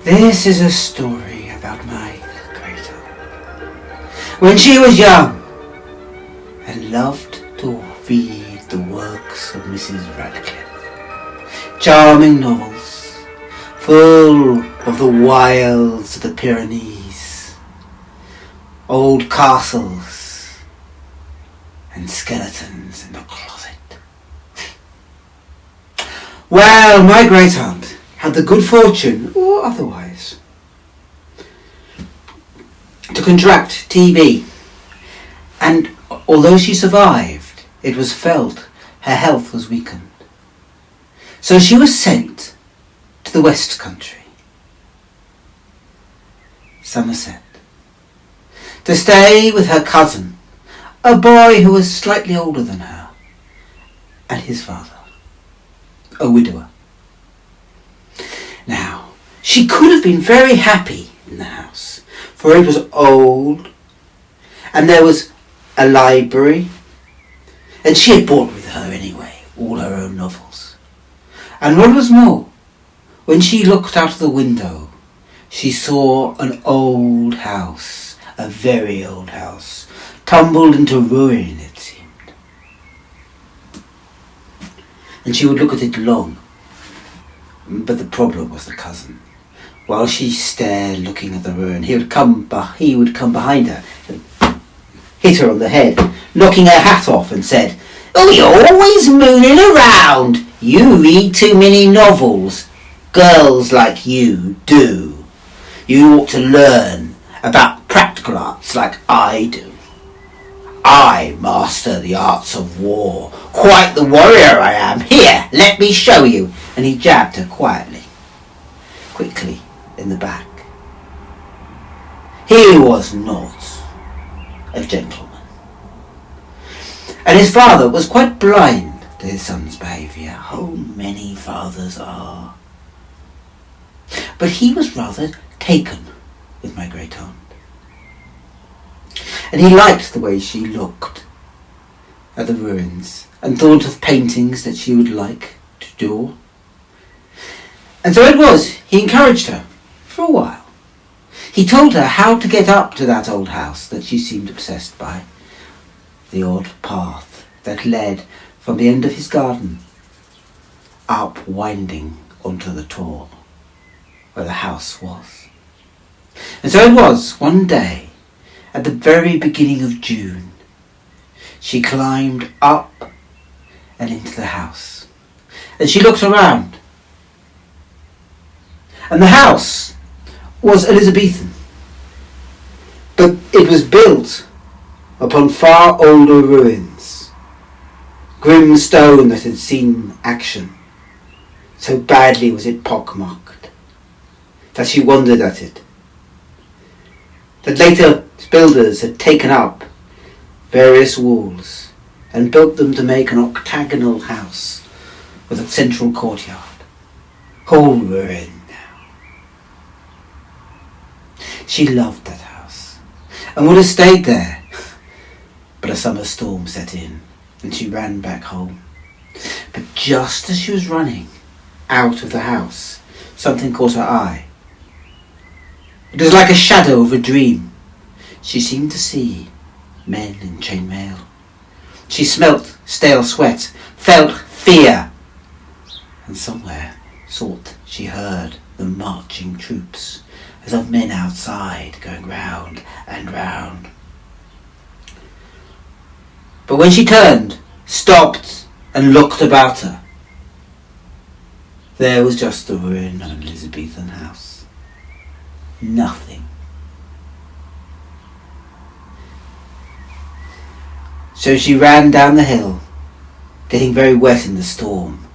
This is a story about my great aunt. When she was young and loved to read the works of Mrs. Radcliffe, charming novels full of the wilds of the Pyrenees, old castles and skeletons in the closet. Well, my great aunt had the good fortune, or otherwise, to contract TB, and although she survived, it was felt her health was weakened. So she was sent to the West Country, Somerset, to stay with her cousin, a boy who was slightly older than her, and his father, a widower. Now, she could have been very happy in the house, for it was old, and there was a library, and she had brought with her anyway all her own novels. And what was more, when she looked out of the window, she saw an old house, a very old house, tumbled into ruin, it seemed. And she would look at it long. But the problem was the cousin. While she stared looking at the ruin, he would come behind her and hit her on the head, knocking her hat off, and said, "Oh, you're always mooning around. You read too many novels. Girls like you do. You ought to learn about practical arts like I do. I master the arts of war. Quite the warrior I am. Here, let me show you." And he jabbed her quickly in the back. He was not a gentleman. And his father was quite blind to his son's behaviour. How many fathers are. But he was rather taken with my great aunt. And he liked the way she looked at the ruins and thought of paintings that she would like to do. And so it was, he encouraged her for a while. He told her how to get up to that old house that she seemed obsessed by, the odd path that led from the end of his garden up winding onto the tor where the house was. And so it was, one day, at the very beginning of June, she climbed up and into the house, and she looked around. And the house was Elizabethan, but it was built upon far older ruins, grim stone that had seen action. So badly was it pockmarked that she wondered at it, that later builders had taken up various walls and built them to make an octagonal house with a central courtyard. All ruin now. She loved that house and would have stayed there, but a summer storm set in and she ran back home. But just as she was running out of the house, something caught her eye. It was like a shadow of a dream. She seemed to see men in chainmail. She smelt stale sweat, felt fear, and somewhere thought she heard the marching troops, as of men outside going round and round. But when she turned, stopped, and looked about her, there was just the ruin of an Elizabethan house. Nothing. So she ran down the hill, getting very wet in the storm,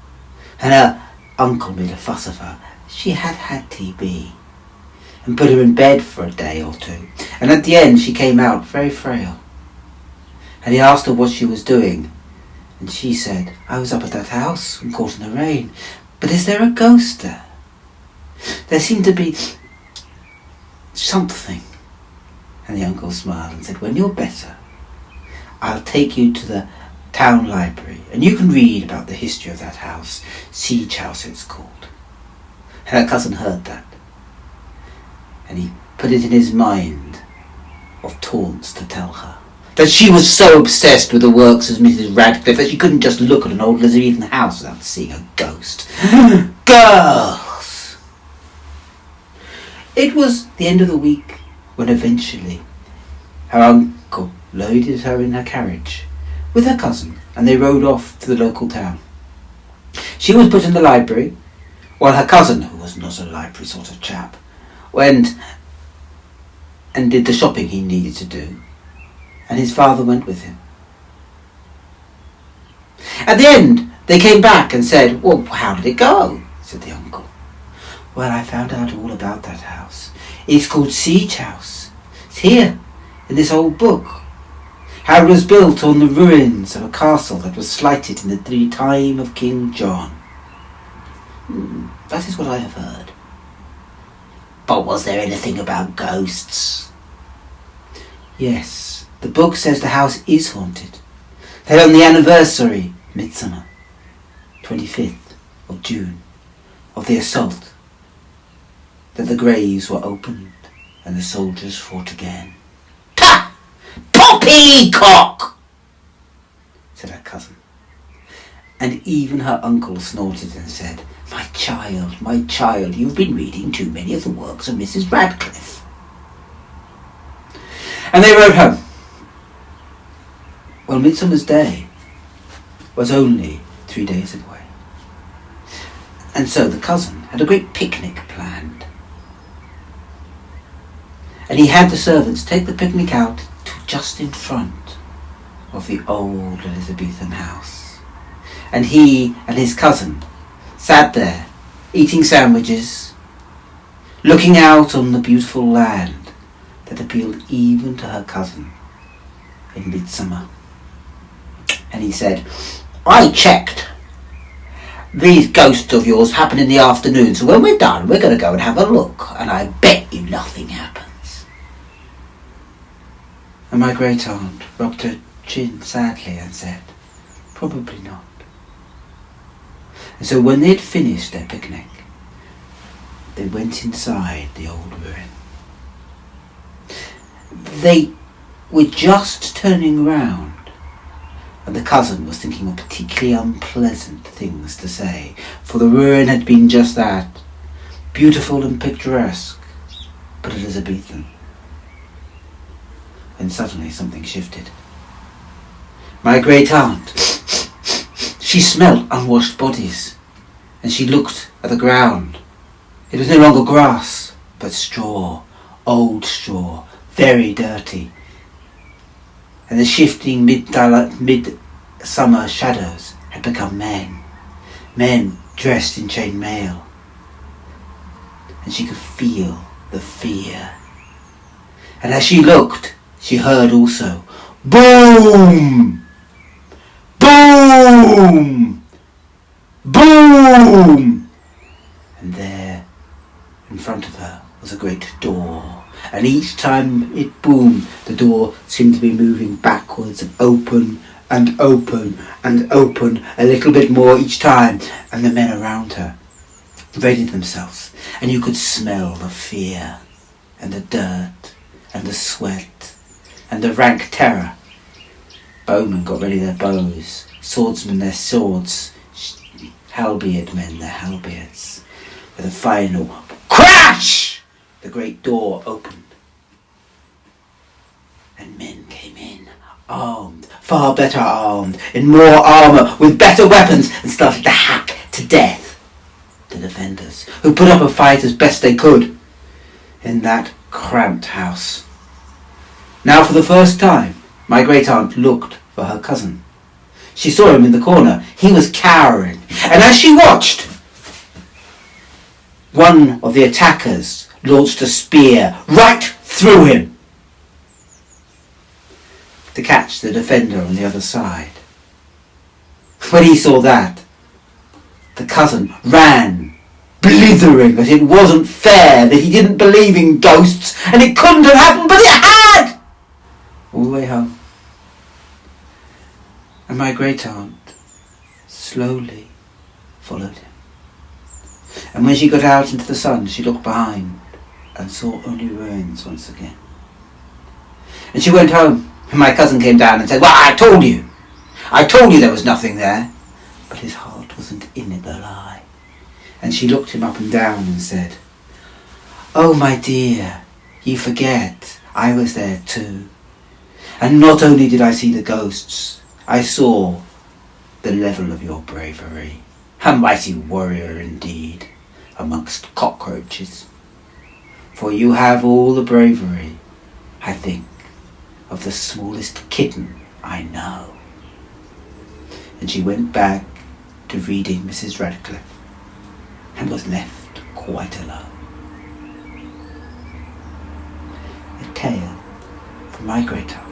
and her uncle made a fuss of her. She had had TB, and put her in bed for a day or two, and at the end she came out very frail. And he asked her what she was doing, and she said, "I was up at that house and caught in the rain. But is there a ghost there? There seemed to be something." And the uncle smiled and said, "When you're better, I'll take you to the town library and you can read about the history of that house. Siege House it's called." And her cousin heard that and he put it in his mind of taunts to tell her that she was so obsessed with the works of Mrs. Radcliffe that she couldn't just look at an old Elizabethan house without seeing a ghost. Girls! It was the end of the week when eventually her uncle loaded her in her carriage with her cousin, and they rode off to the local town. She was put in the library, while her cousin, who was not a library sort of chap, went and did the shopping he needed to do, and his father went with him. At the end, they came back and said, "Well, how did it go?" said the uncle. "Well, I found out all about that house. It's called Siege House. It's here, in this old book. How it was built on the ruins of a castle that was slighted in the time of King John. That is what I have heard." "But was there anything about ghosts?" "Yes, the book says the house is haunted. That on the anniversary, Midsummer, 25th of June, of the assault, that the graves were opened and the soldiers fought again." "Ta! Poppycock!" said her cousin. And even her uncle snorted and said, my child, you've been reading too many of the works of Mrs. Radcliffe." And they rode home. Well, Midsummer's Day was only 3 days away. And so the cousin had a great picnic planned. And he had the servants take the picnic out to just in front of the old Elizabethan house. And he and his cousin sat there, eating sandwiches, looking out on the beautiful land that appealed even to her cousin in midsummer. And he said, "I checked. These ghosts of yours happen in the afternoon, so when we're done, we're going to go and have a look, and I bet you nothing happens." And my great-aunt rubbed her chin sadly and said, "Probably not." And so when they had finished their picnic, they went inside the old ruin. They were just turning round, and the cousin was thinking of particularly unpleasant things to say, for the ruin had been just that, beautiful and picturesque, but Elizabethan. And suddenly something shifted. My great-aunt, she smelt unwashed bodies, and she looked at the ground. It was no longer grass, but straw, old straw, very dirty. And the shifting mid-summer shadows had become men dressed in chain mail. And she could feel the fear. And as she looked, she heard also, boom! Boom! Boom! And there, in front of her, was a great door. And each time it boomed, the door seemed to be moving backwards, open and open and open, a little bit more each time. And the men around her readied themselves, and you could smell the fear and the dirt and the sweat and the rank terror. Bowmen got ready their bows, swordsmen their swords, halberd men their halberds. With a final crash, the great door opened, and men came in, armed, far better armed, in more armour, with better weapons, and started to hack to death the defenders, who put up a fight as best they could in that cramped house. Now for the first time, my great-aunt looked for her cousin. She saw him in the corner. He was cowering, and as she watched, one of the attackers launched a spear right through him to catch the defender on the other side. When he saw that, the cousin ran, blithering that it wasn't fair, that he didn't believe in ghosts, and it couldn't have happened, but it had! All the way home. And my great-aunt slowly followed him. And when she got out into the sun, she looked behind and saw only ruins once again. And she went home, and my cousin came down and said, "Well, I told you there was nothing there." But his heart wasn't in it, the lie. And she looked him up and down and said, "Oh, my dear, you forget I was there too. And not only did I see the ghosts, I saw the level of your bravery. A mighty warrior indeed, amongst cockroaches. For you have all the bravery, I think, of the smallest kitten I know." And she went back to reading Mrs. Radcliffe and was left quite alone. A tale from my great aunt.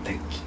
Thank you.